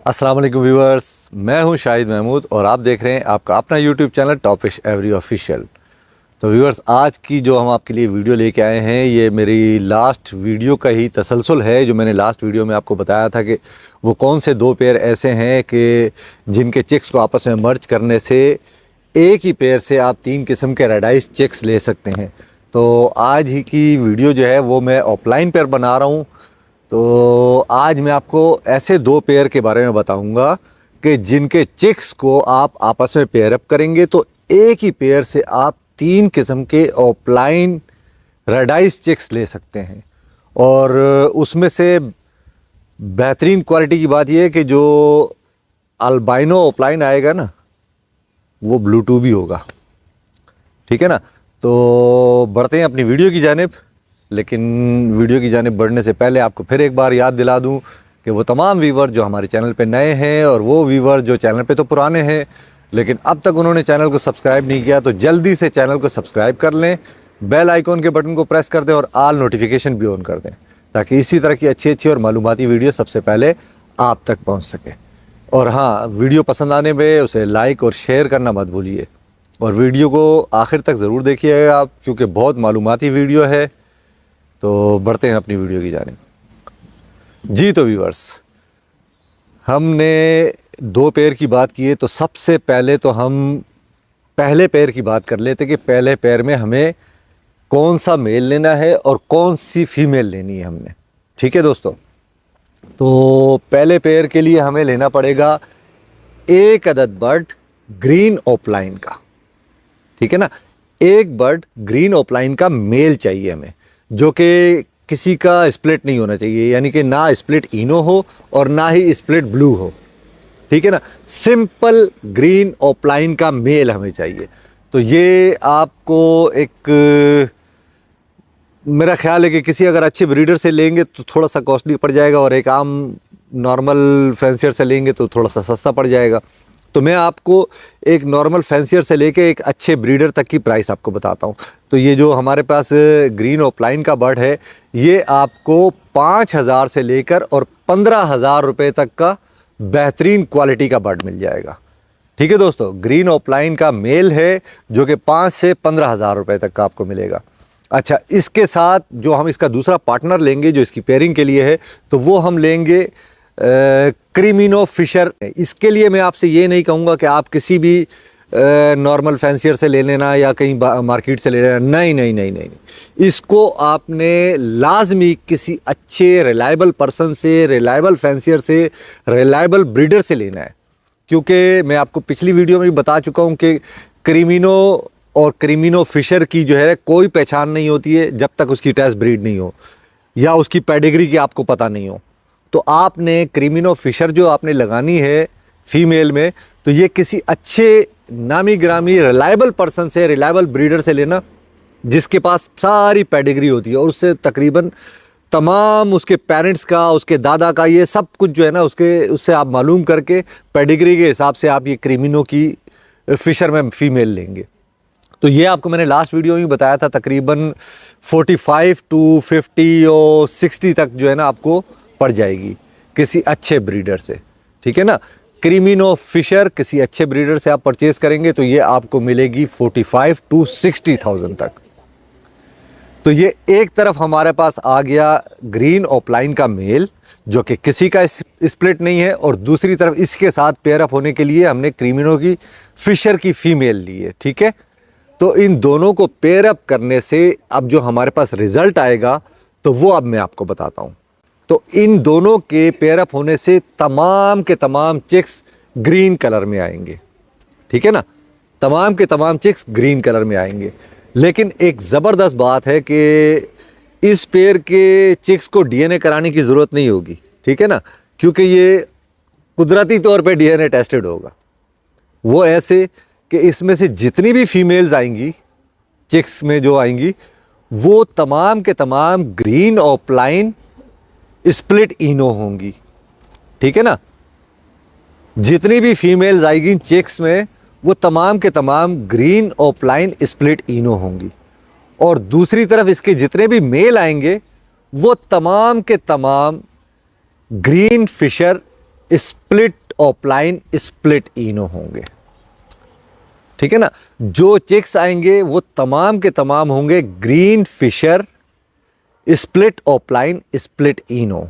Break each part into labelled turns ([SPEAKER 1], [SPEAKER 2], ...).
[SPEAKER 1] अस्सलाम वालेकुम व्यूअर्स, मैं हूं शाहिद महमूद और आप देख रहे हैं आपका अपना YouTube channel top fish every official. तो व्यूअर्स, आज की जो हम आपके लिए वीडियो लेके आए हैं ये मेरी लास्ट वीडियो का ही तसलसल है। जो मैंने लास्ट वीडियो में आपको बताया था कि वो कौन से दो पेयर ऐसे हैं कि जिनके चिक्स को आपस में मर्ज करने से एक ही पेयर से आप 3 किस्म के रेडाइज चिक्स ले सकते हैं। तो आज ही की वीडियो जो है वो मैं ऑफलाइन पेयर बना रहा हूँ। तो आज मैं आपको ऐसे दो पेयर के बारे में बताऊंगा कि जिनके चिक्स को आप आपस में पेयर अप करेंगे तो एक ही पेयर से आप 3 किस्म के ऑफलाइन रेडाइज चिक्स ले सकते हैं। और उसमें से बेहतरीन क्वालिटी की बात यह है कि जो अल्बाइनो ऑफलाइन आएगा ना वो ब्लूटूथ भी होगा, ठीक है ना। तो बढ़ते हैं अपनी वीडियो की जानिब। लेकिन वीडियो की जानिब बढ़ने से पहले आपको फिर एक बार याद दिला दूं कि वो तमाम व्यूवर जो हमारे चैनल पे नए हैं और वो व्यूवर जो चैनल पे तो पुराने हैं लेकिन अब तक उन्होंने चैनल को सब्सक्राइब नहीं किया, तो जल्दी से चैनल को सब्सक्राइब कर लें, बेल आइकॉन के बटन को प्रेस कर दें और आल नोटिफिकेशन भी ऑन कर दें ताकि इसी तरह की अच्छी और मालूमाती वीडियो सबसे पहले आप तक पहुँच सके। और हाँ, वीडियो पसंद आने में उसे लाइक और शेयर करना मत भूलिए और वीडियो को आखिर तक ज़रूर देखिएगा आप, क्योंकि बहुत मालूमाती वीडियो है। तो बढ़ते हैं अपनी वीडियो की जानिब। जी तो व्यूअर्स, हमने दो पेयर की बात की है तो सबसे पहले तो हम पहले पेयर की बात कर लेते कि पहले पेयर में हमें कौन सा मेल लेना है और कौन सी फीमेल लेनी है हमने, ठीक है दोस्तों। तो पहले पेयर के लिए हमें लेना पड़ेगा एक अदद बर्ड ग्रीन ऑफलाइन का, ठीक है ना। एक बर्ड ग्रीन ऑफलाइन का मेल चाहिए हमें, जो कि किसी का स्प्लिट नहीं होना चाहिए, यानी कि ना स्प्लिट इनो हो और ना ही स्प्लिट ब्लू हो, ठीक है ना। सिंपल ग्रीन ऑफलाइन का मेल हमें चाहिए। तो ये आपको एक मेरा ख्याल है कि किसी अगर अच्छे ब्रीडर से लेंगे तो थोड़ा सा कॉस्टली पड़ जाएगा और एक आम नॉर्मल फैंसियर से लेंगे तो थोड़ा सा सस्ता पड़ जाएगा। तो मैं आपको एक नॉर्मल फैंसियर से लेके एक अच्छे ब्रीडर तक की प्राइस आपको बताता हूँ। तो ये जो हमारे पास ग्रीन ऑफलाइन का बर्ड है ये आपको 5,000 से लेकर और 15,000 रुपये तक का बेहतरीन क्वालिटी का बर्ड मिल जाएगा, ठीक है दोस्तों। ग्रीन ऑफलाइन का मेल है जो कि 5 से 15,000 रुपये तक का आपको मिलेगा। अच्छा, इसके साथ जो हम इसका दूसरा पार्टनर लेंगे जो इसकी पेयरिंग के लिए है तो वो हम लेंगे क्रीमिनो फिशर। इसके लिए मैं आपसे ये नहीं कहूँगा कि आप किसी भी नॉर्मल फैंसियर से ले लेना या कहीं मार्केट से ले लेना, नहीं नहीं नहीं नहीं, इसको आपने लाजमी किसी अच्छे रिलायबल पर्सन से, रिलायबल फैंसियर से, रिलायबल ब्रीडर से लेना है। क्योंकि मैं आपको पिछली वीडियो में भी बता चुका हूँ कि क्रीमिनो और क्रीमिनो फिशर की जो है कोई पहचान नहीं होती है जब तक उसकी टेस्ट ब्रीड नहीं हो या उसकी पेडिग्री की आपको पता नहीं हो। तो आपने क्रीमिनो फिशर जो आपने लगानी है फीमेल में तो ये किसी अच्छे नामी ग्रामी रिलायबल पर्सन से, रिलायबल ब्रीडर से लेना जिसके पास सारी पेडिग्री होती है और उससे तकरीबन तमाम उसके पेरेंट्स का, उसके दादा का, ये सब कुछ जो है ना उससे आप मालूम करके पेडिग्री के हिसाब से आप ये क्रीमिनो की फिशर में फीमेल लेंगे। तो ये आपको मैंने लास्ट वीडियो में बताया था तकरीबन 45 to 50 और 60 तक जो है ना आपको पड़ जाएगी किसी अच्छे ब्रीडर से, ठीक है ना। क्रीमिनो फिशर किसी अच्छे ब्रीडर से आप परचेज करेंगे तो ये आपको मिलेगी 45 to 60,000 तक। तो ये एक तरफ हमारे पास आ गया ग्रीन ऑफलाइन का मेल जो कि किसी का स्प्लिट नहीं है और दूसरी तरफ इसके साथ पेयर अप होने के लिए हमने क्रीमिनो की फिशर की फीमेल ली है, ठीक है। तो इन दोनों को पेयर अप करने से अब जो हमारे पास रिजल्ट आएगा तो वो अब मैं आपको बताता हूँ। तो इन दोनों के पेयर अप होने से तमाम के तमाम चिक्स ग्रीन कलर में आएंगे, ठीक है ना। तमाम के तमाम चिक्स ग्रीन कलर में आएंगे। लेकिन एक ज़बरदस्त बात है कि इस पेयर के चिक्स को डीएनए कराने की ज़रूरत नहीं होगी, ठीक है ना, क्योंकि ये कुदरती तौर पे डीएनए टेस्टेड होगा। वो ऐसे कि इसमें से जितनी भी फीमेल्स आएंगी चिक्स में जो आएंगी वो तमाम के तमाम ग्रीन ऑफलाइन स्प्लिट इनो होंगी, ठीक है ना। जितनी भी फीमेल्स आएगी चिक्स में वो तमाम के तमाम ग्रीन ऑफलाइन स्प्लिट इनो होंगी और दूसरी तरफ इसके जितने भी मेल आएंगे वो तमाम के तमाम green fisher split offline split इनो होंगे। ठीक है ना। जो चिक्स आएंगे वो तमाम के तमाम होंगे green fisher split offline split इनो।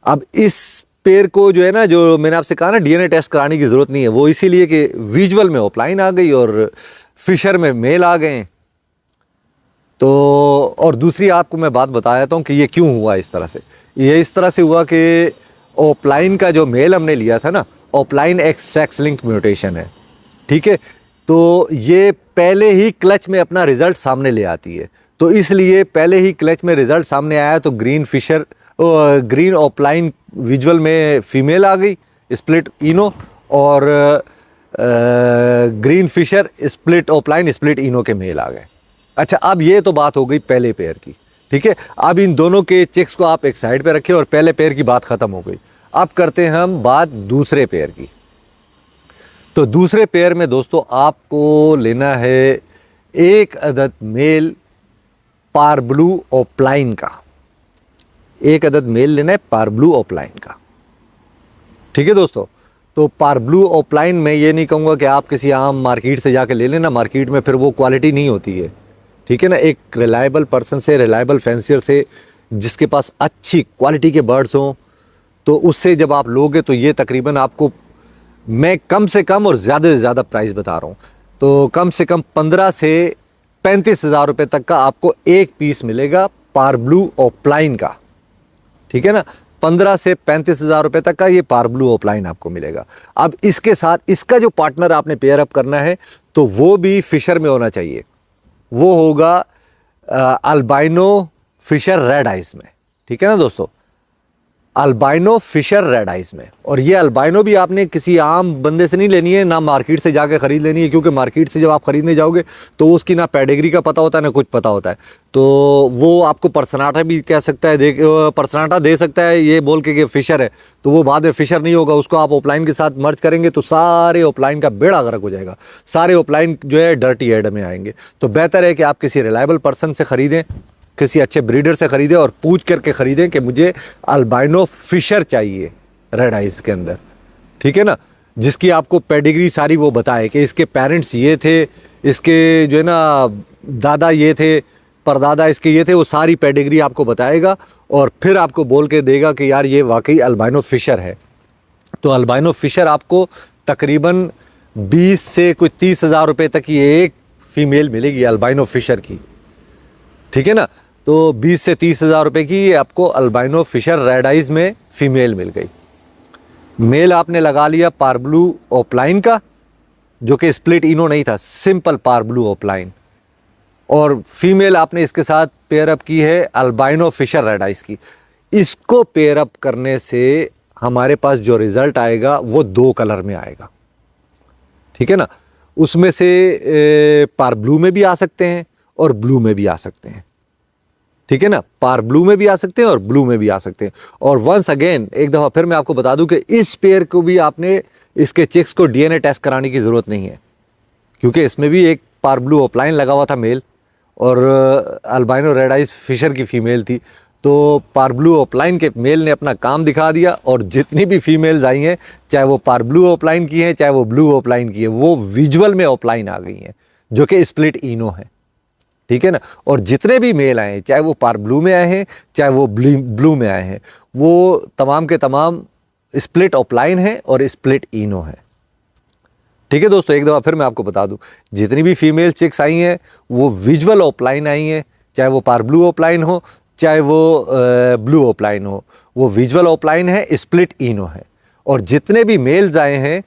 [SPEAKER 1] अब इस पेयर को जो है ना, जो मैंने आपसे कहा ना डीएनए टेस्ट कराने की ज़रूरत नहीं है, वो इसीलिए कि विजुअल में ऑफलाइन आ गई और फिशर में मेल आ गए। तो और दूसरी आपको मैं बात बताया था कि ये क्यों हुआ इस तरह से। ये इस तरह से हुआ कि ऑफलाइन का जो मेल हमने लिया था ना, ऑफलाइन एक सेक्स लिंक म्यूटेशन है। ठीक है, तो ये पहले ही क्लच में अपना रिजल्ट सामने ले आती है। तो इसलिए पहले ही क्लच में रिजल्ट सामने आया तो ग्रीन ऑफलाइन विजुअल में फीमेल आ गई स्प्लिट इनो, और green fisher split offline split इनो के मेल आ गए। अच्छा, अब ये तो बात हो गई पहले पेयर की। ठीक है, अब इन दोनों के चिक्स को आप एक साइड पे रखें और पहले पेयर की बात ख़त्म हो गई। अब करते हैं हम बात दूसरे पेयर की। तो दूसरे पेयर में दोस्तों आपको लेना है एक अदद मेल पारब्लू ऑफलाइन का। एक अदद मेल लेना है पारब्लू ऑफलाइन का। ठीक है दोस्तों, तो पारब्लू ऑफलाइन में ये नहीं कहूँगा कि आप किसी आम मार्केट से जाके ले लेना, मार्केट में फिर वो क्वालिटी नहीं होती है। ठीक है ना, एक रिलायबल पर्सन से, रिलायबल फैंसियर से, जिसके पास अच्छी क्वालिटी के बर्ड्स हों, तो उससे जब आप लोगे तो ये तकरीबन आपको मैं कम से कम और ज़्यादा से ज़्यादा प्राइस बता रहा हूँ, तो कम से कम 15 से 35 हज़ार रुपये तक का आपको एक पीस मिलेगा पारब्लू ऑफलाइन का। ठीक है ना, 15 से 35 हज़ार रुपये तक का ये पारब्लू ऑफलाइन आपको मिलेगा। अब इसके साथ इसका जो पार्टनर आपने पेयर अप करना है तो वो भी फिशर में होना चाहिए। वो होगा अल्बाइनो फिशर रेड आइज में। ठीक है ना दोस्तों, अल्बाइनो फिशर रेड आइज में। और ये अल्बाइनो भी आपने किसी आम बंदे से नहीं लेनी है, ना मार्केट से जाके ख़रीद लेनी है, क्योंकि मार्केट से जब आप ख़रीदने जाओगे तो उसकी ना पेडिग्री का पता होता है ना कुछ पता होता है। तो वो आपको पर्सनाटा भी कह सकता है, पर्सनाटा दे सकता है ये बोल के कि फ़िशर है, तो वो बाद में फ़िशर नहीं होगा। उसको आप ऑफलाइन के साथ मर्ज करेंगे तो सारे ऑफलाइन का बेड़ा गर्क हो जाएगा, सारे ऑफलाइन जो है डर्टी हेड में आएंगे। तो बेहतर है कि आप किसी रिलायबल पर्सन से ख़रीदें, किसी अच्छे ब्रीडर से ख़रीदें और पूछ करके ख़रीदें कि मुझे अल्बाइनो फिशर चाहिए रेड आइज के अंदर। ठीक है ना, जिसकी आपको पेडिग्री सारी वो बताए कि इसके पेरेंट्स ये थे, इसके जो है ना दादा ये थे, परदादा इसके ये थे, वो सारी पेडिग्री आपको बताएगा और फिर आपको बोल के देगा कि यार ये वाकई अल्बाइनो फिशर है। तो अल्बाइनो फिशर आपको तकरीबन 20 से कुछ 30 हज़ार रुपये तक की एक फ़ीमेल मिलेगी अल्बाइनो फिशर की। ठीक है ना, तो 20 से 30 हज़ार रुपये की आपको अल्बाइनो फिशर रेड आइज में फ़ीमेल मिल गई। मेल आपने लगा लिया पारब्लू ऑफलाइन का, जो कि स्प्लिट इनो नहीं था, सिंपल पारब्लू ऑफलाइन, और फीमेल आपने इसके साथ पेयर अप की है अल्बाइनो फिशर रेड आइज की। इसको पेयर अप करने से हमारे पास जो रिज़ल्ट आएगा वो 2 कलर में आएगा। ठीक है ना, उसमें से पारब्लू में भी आ सकते हैं और ब्लू में भी आ सकते हैं। ठीक है ना, पार ब्लू में भी आ सकते हैं और ब्लू में भी आ सकते हैं। और वंस अगेन एक दफ़ा फिर मैं आपको बता दूं कि इस पेयर को भी आपने इसके चिक्स को डीएनए टेस्ट कराने की ज़रूरत नहीं है, क्योंकि इसमें भी एक पार ब्लू ऑफलाइन लगा हुआ था मेल और अल्बाइनो रेड आइज फिशर की फ़ीमेल थी। तो पार ब्लू ऑफलाइन के मेल ने अपना काम दिखा दिया और जितनी भी फीमेल्स आई हैं, चाहे वो पार ब्लू ऑफलाइन की हैं चाहे वो ब्लू ऑफलाइन की है, वो विजुअल में ऑफलाइन आ गई हैं, जो कि स्प्लिट इनो है। ठीक है ना, और जितने भी मेल आए हैं, चाहे वो पार ब्लू में आए हैं चाहे वो ब्लू में आए हैं, वो तमाम के तमाम स्प्लिट ऑफलाइन है और स्प्लिट इनो है। ठीक है दोस्तों, एक दफ़ा फिर मैं आपको बता दूं, जितनी भी फीमेल चिक्स आई हैं वो विजुअल ऑफलाइन आई हैं, चाहे वो पार ब्लू ऑफलाइन हो चाहे वो ब्लू ऑफलाइन हो, वो विजुअल ऑफलाइन है, स्प्लिट इनो है। और जितने भी मेल्स आए हैं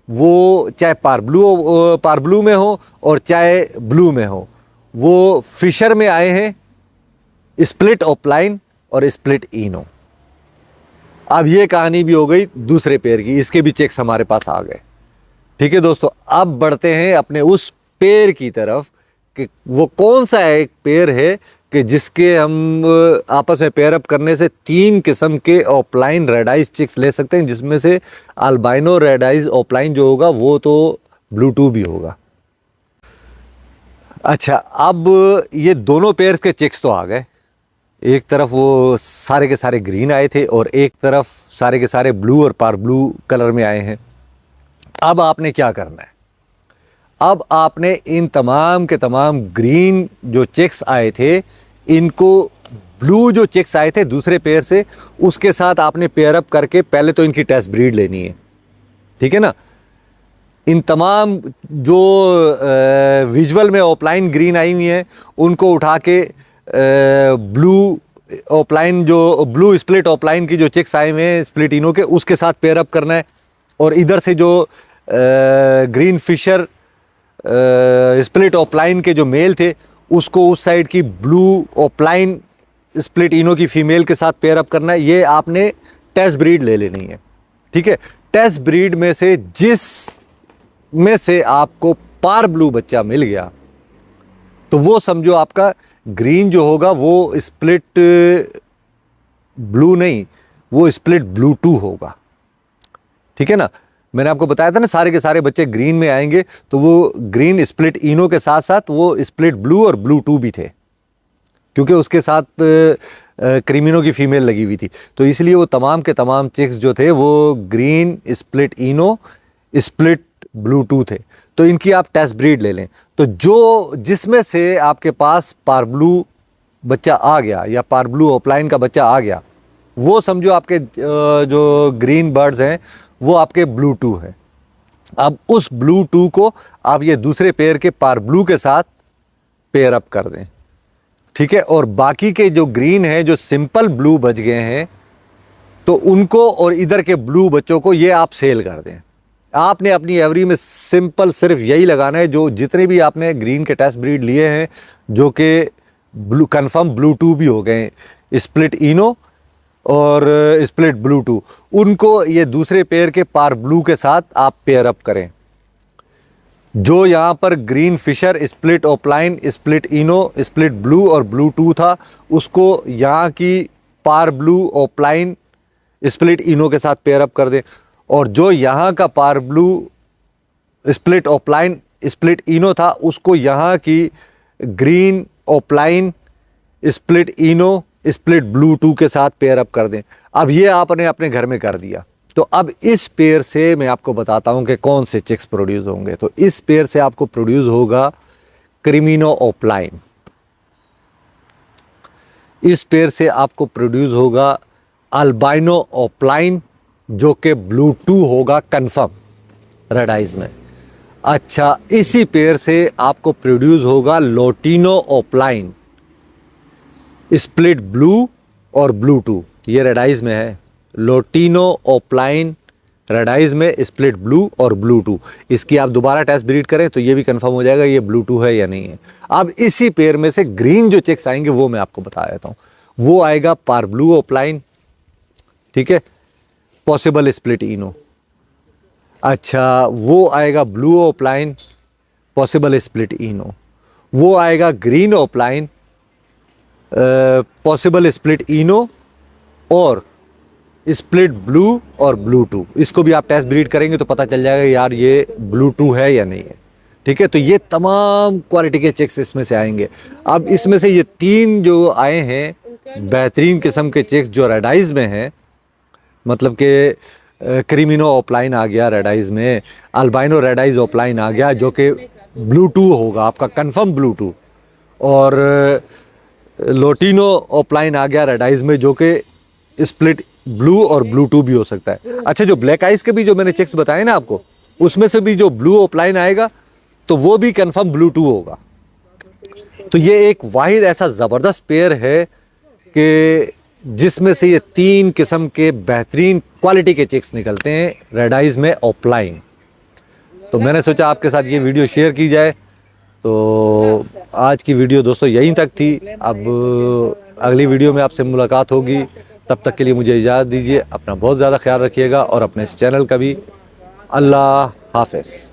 [SPEAKER 1] वो चाहे पार ब्लू में हो और चाहे ब्लू में हो, वो फिशर में आए हैं, स्प्लिट ऑफलाइन और स्प्लिट इनो। अब ये कहानी भी हो गई दूसरे पेयर की, इसके भी चेक्स हमारे पास आ गए। ठीक है दोस्तों, अब बढ़ते हैं अपने उस पेयर की तरफ कि वो कौन सा एक पेयर है कि जिसके हम आपस में पेयर अप करने से 3 किस्म के ऑफलाइन रेड आइज चिक्स ले सकते हैं, जिसमें से अल्बाइनो रेड आइज ऑफलाइन जो होगा वो तो ब्लू भी होगा। अच्छा, अब ये दोनों पेयर्स के चिक्स तो आ गए, एक तरफ वो सारे के सारे ग्रीन आए थे और एक तरफ सारे के सारे ब्लू और पार ब्लू कलर में आए हैं। अब आपने क्या करना है, अब आपने इन तमाम के तमाम ग्रीन जो चेक्स आए थे, इनको ब्लू जो चेक्स आए थे दूसरे पेयर से, उसके साथ आपने पेयर अप करके पहले तो इनकी टेस्ट ब्रीड लेनी है, ठीक है ना। इन तमाम जो विजुअल में ऑफलाइन ग्रीन आई हुई हैं, उनको उठा के ब्लू ऑफलाइन जो ब्लू स्प्लिट ऑफलाइन की जो चेक्स आए हुए हैं स्प्लिट इनो के, उसके साथ पेयर अप करना है। और इधर से जो ग्रीन फिशर स्प्लिट ऑफलाइन के जो मेल थे, उसको उस साइड की ब्लू ऑफलाइन स्प्लिट इनो की फीमेल के साथ पेयर अप करना है। ये आपने टेस्ट ब्रीड ले लेनी है, ठीक है। टेस्ट ब्रीड में से जिस में से आपको पार ब्लू बच्चा मिल गया, तो वो समझो आपका ग्रीन जो होगा वो स्प्लिट ब्लू नहीं, वो स्प्लिट ब्लू 2 होगा, ठीक है ना। मैंने आपको बताया था ना, सारे के सारे बच्चे ग्रीन में आएंगे, तो वो ग्रीन स्प्लिट इनो के साथ साथ वो स्प्लिट ब्लू और ब्लू 2 भी थे, क्योंकि उसके साथ क्रीमिनो की फीमेल लगी हुई थी। तो इसलिए वो तमाम के तमाम चिक्स जो थे वो ग्रीन स्प्लिट इनो स्प्लिट ब्लू 2 थे। तो इनकी आप टेस्ट ब्रीड ले लें। तो जो जिसमें से आपके पास पार ब्लू बच्चा आ गया या पार ब्लू ऑफलाइन का बच्चा आ गया, वो समझो आपके जो ग्रीन बर्ड्स हैं वो आपके ब्लू 2 है। अब उस ब्लू 2 को आप ये दूसरे पेयर के पार ब्लू के साथ पेयर अप कर दें, ठीक है। और बाकी के जो ग्रीन है, जो सिंपल ब्लू बच गए हैं, तो उनको और इधर के ब्लू बच्चों को ये आप सेल कर दें। आपने अपनी एवरी में सिंपल सिर्फ यही लगाना है, जो जितने भी आपने ग्रीन के टेस्ट ब्रीड लिए हैं, जो कि ब्लू कन्फर्म ब्लू 2 भी हो गए, स्प्लिट इनो और स्प्लिट ब्लू 2, उनको ये दूसरे पेयर के पार ब्लू के साथ आप पेयर अप करें। जो यहाँ पर green fisher split offline split इनो स्प्लिट ब्लू और ब्लू 2 था, उसको यहाँ की पार ब्लू ऑफलाइन स्प्लिट इनो के साथ पेयर अप कर दें। और जो यहाँ का पार ब्लू स्प्लिट ऑफलाइन स्प्लिट इनो था, उसको यहाँ की ग्रीन ऑफलाइन स्प्लिट इनो स्प्लिट ब्लू 2 के साथ पेयर अप कर दें। अब ये आपने अपने घर में कर दिया। तो अब इस पेयर से मैं आपको बताता हूं कि कौन से चिक्स प्रोड्यूस होंगे। तो इस पेयर से आपको प्रोड्यूस होगा क्रीमिनो ऑफलाइन, इस पेयर से आपको प्रोड्यूस होगा अल्बाइनो ऑफलाइन, जो कि ब्लू 2 होगा कंफर्म रेड आइज में। अच्छा, इसी पेयर से आपको प्रोड्यूस होगा लोटिनो ऑफलाइन स्प्लिट ब्लू और ब्लू 2, ये रेड आइज में है। लोटिनो ऑफलाइन रेड आइज में स्प्लिट ब्लू और ब्लू 2, इसकी आप दोबारा टेस्ट ब्रीड करें तो ये भी कंफर्म हो जाएगा ये ब्लू 2 है या नहीं है। अब इसी पेयर में से ग्रीन जो चिक्स आएंगे वो मैं आपको बता देता हूँ। वो आएगा पार ब्लू ऑफलाइन, ठीक है, पॉसिबल स्प्लिट इनो। अच्छा, वो आएगा ब्लू ऑफलाइन पॉसिबल स्प्लिट इनो। वो आएगा ग्रीन ऑफलाइन पॉसिबल स्प्लिट इनो और स्प्लिट ब्लू और ब्लू 2। इसको भी आप टेस्ट ब्रीड करेंगे तो पता चल जाएगा यार ये ब्लू 2 है या नहीं है, ठीक है। तो ये तमाम क्वालिटी के चिक्स इसमें से आएंगे। अब इसमें से ये 3 जो आए हैं बेहतरीन किस्म के चिक्स जो रेड आइज में हैं, मतलब कि क्रीमिनो ऑफलाइन आ गया रेड आइज में, अल्बाइनो रेड आइज ऑफलाइन आ गया जो कि ब्लू 2 होगा आपका कंफर्म ब्लू 2, और लोटिनो ऑफलाइन आ गया रेड आइज में जो कि स्प्लिट ब्लू और ब्लू 2 भी हो सकता है। अच्छा, जो ब्लैक आइज के भी जो मैंने चिक्स बताए ना आपको, उसमें से भी जो ब्लू ऑफलाइन आएगा तो वो भी कंफर्म ब्लू 2 होगा। तो ये एक वाहिद ऐसा ज़बरदस्त पेयर है कि जिसमें से ये 3 किस्म के बेहतरीन क्वालिटी के चिक्स निकलते हैं रेड आइज में ऑफलाइन। तो मैंने सोचा आपके साथ ये वीडियो शेयर की जाए। तो आज की वीडियो दोस्तों यहीं तक थी। अब अगली वीडियो में आपसे मुलाकात होगी, तब तक के लिए मुझे इजाज़त दीजिए। अपना बहुत ज़्यादा ख्याल रखिएगा और अपने इस चैनल का भी। अल्लाह हाफ़िज़।